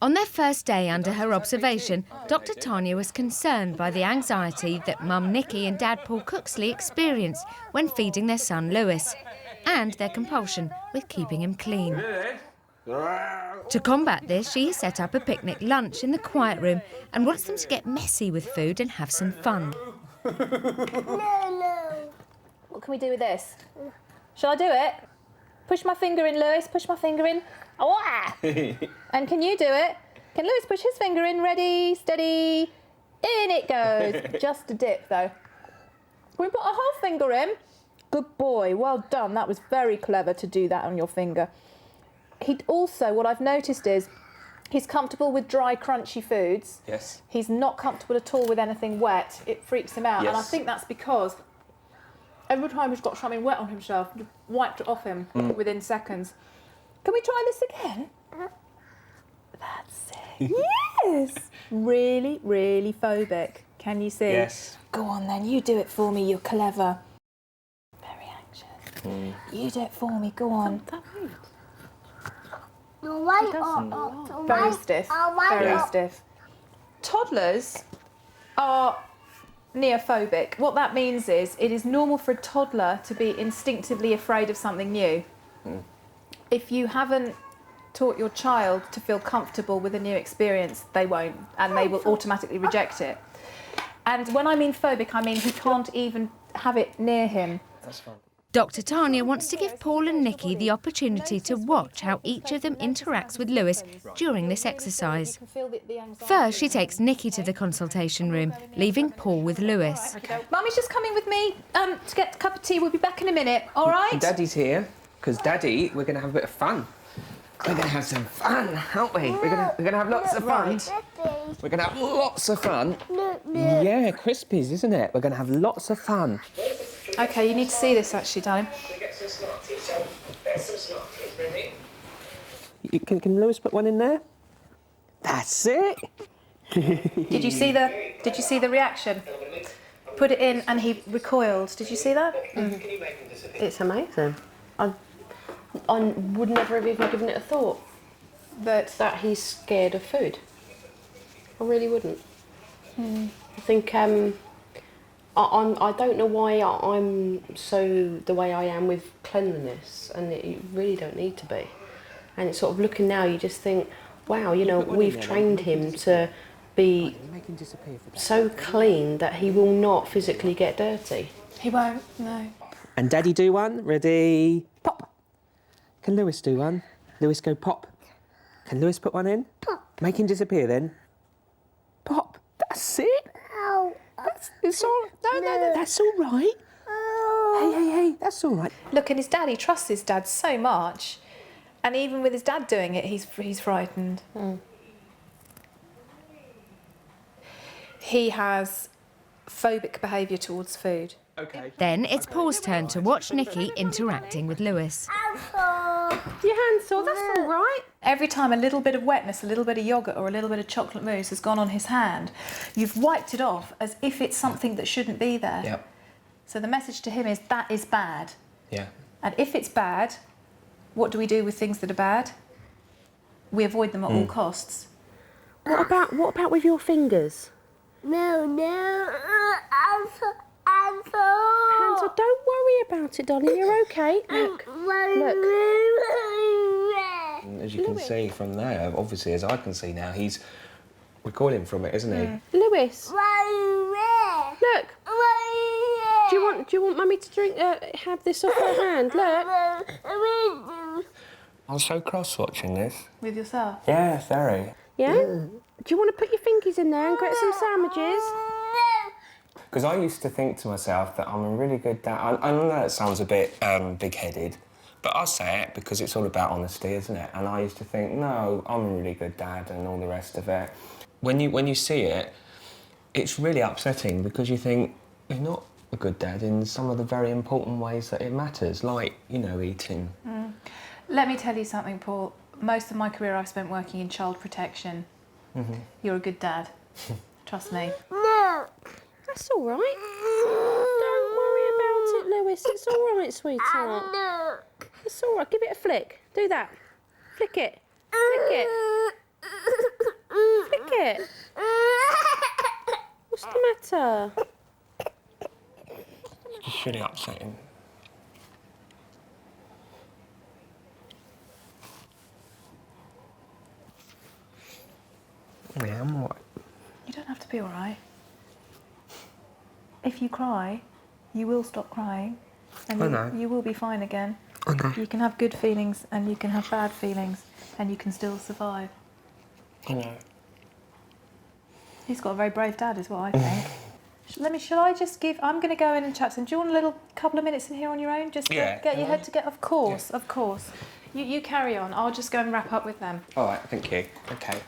On their first day under her observation, Dr Tanya was concerned by the anxiety that Mum Nikki and Dad Paul Cooksley experience when feeding their son Lewis, and their compulsion with keeping him clean. To combat this, she has set up a picnic lunch in the quiet room and wants them to get messy with food and have some fun. No. What can we do with this? Shall I do it? Push my finger in, Lewis, push my finger in. Oh, ah! And can you do it? Can Lewis push his finger in? Ready, steady, in it goes. Just a dip, though. Can we put a whole finger in? Good boy, well done. That was very clever to do that on your finger. He also, what I've noticed is, he's comfortable with dry, crunchy foods. Yes. He's not comfortable at all with anything wet. It freaks him out. Yes. And I think that's because every time he's got something wet on himself, just wiped it off him within seconds. Can we try this again? That's it. Yes! Really, really phobic. Can you see? Yes. Go on then, you do it for me, you're clever. Very anxious. You do it for me, go on. Very stiff, very stiff. Toddlers are neophobic. What that means is it is normal for a toddler to be instinctively afraid of something new. If you haven't taught your child to feel comfortable with a new experience, they won't, and they will automatically reject it. And when I mean phobic, I mean he can't even have it near him. That's fine. Dr Tanya wants to give Paul and Nikki the opportunity to watch how each of them interacts with Lewis during this exercise. First, she takes Nikki to the consultation room, leaving Paul with Lewis. Mummy's just coming with me to get a cup of tea. We'll be back in a minute, all right? And Daddy's here, because Daddy, we're going to have a bit of fun. We're going to have some fun, aren't we? We're gonna have lots of fun. We're going to have lots of fun. Yeah, Crispies, isn't it? We're going to have lots of fun. OK, you need to see this, actually, darling. Can Lewis put one in there? That's it. Did you see the reaction? Put it in and he recoiled. Did you see that? It's amazing. I would never have even given it a thought. That he's scared of food. I really wouldn't. I think I don't know why I'm so the way I am with cleanliness, and you really don't need to be. And it's sort of looking now, you just think, wow, you know, we've trained him to be so clean that he will not physically get dirty. He won't, no. And Daddy do one. Ready? Pop. Can Lewis do one? Lewis go pop. Can Lewis put one in? Pop. Make him disappear then. Pop. That's it. It's all... No, that's all right. Hey, that's all right. Look, and his dad, he trusts his dad so much. And even with his dad doing it, he's frightened. He has phobic behaviour towards food. OK. Then it's Paul's turn to watch Nikki interacting with Lewis. Your hand's sore, that's all right. Every time a little bit of wetness, a little bit of yoghurt or a little bit of chocolate mousse has gone on his hand, you've wiped it off as if it's something that shouldn't be there. Yep. So the message to him is that is bad. Yeah. And if it's bad, what do we do with things that are bad? We avoid them at all costs. What about with your fingers? No, Hansel. Hansel, don't worry about it, darling. You're OK. Look. As you can see from there, obviously, as I can see now, he's recoiling from it, isn't he? Lewis. Look. Do you want Mummy to drink? Have this off her hand? Look. I was so cross watching this. With yourself? Yeah, very. Yeah? Do you want to put your fingies in there and get some sandwiches? Because I used to think to myself that I'm a really good dad. I know that sounds a bit big-headed, but I say it because it's all about honesty, isn't it? And I used to think, no, I'm a really good dad and all the rest of it. When you see it, it's really upsetting because you think you're not a good dad in some of the very important ways that it matters, like, you know, eating. Let me tell you something, Paul. Most of my career I've spent working in child protection. You're a good dad. Trust me. No. That's all right. Don't worry about it, Lewis. It's all right, sweetheart. No. It's all right. Give it a flick. Do that. Flick it. Flick it. it? What's the matter? It's just really upsetting. Yeah, I'm alright. You don't have to be alright. If you cry, you will stop crying, and I know. you will be fine again. I know. You can have good feelings and you can have bad feelings, and you can still survive. I know. He's got a very brave dad, is what I think. Shall I just give... I'm going to go in and chat to him. Do you want a little couple of minutes in here on your own? Just to get your head together? Of course, of course. You carry on. I'll just go and wrap up with them. All right, thank you. Okay.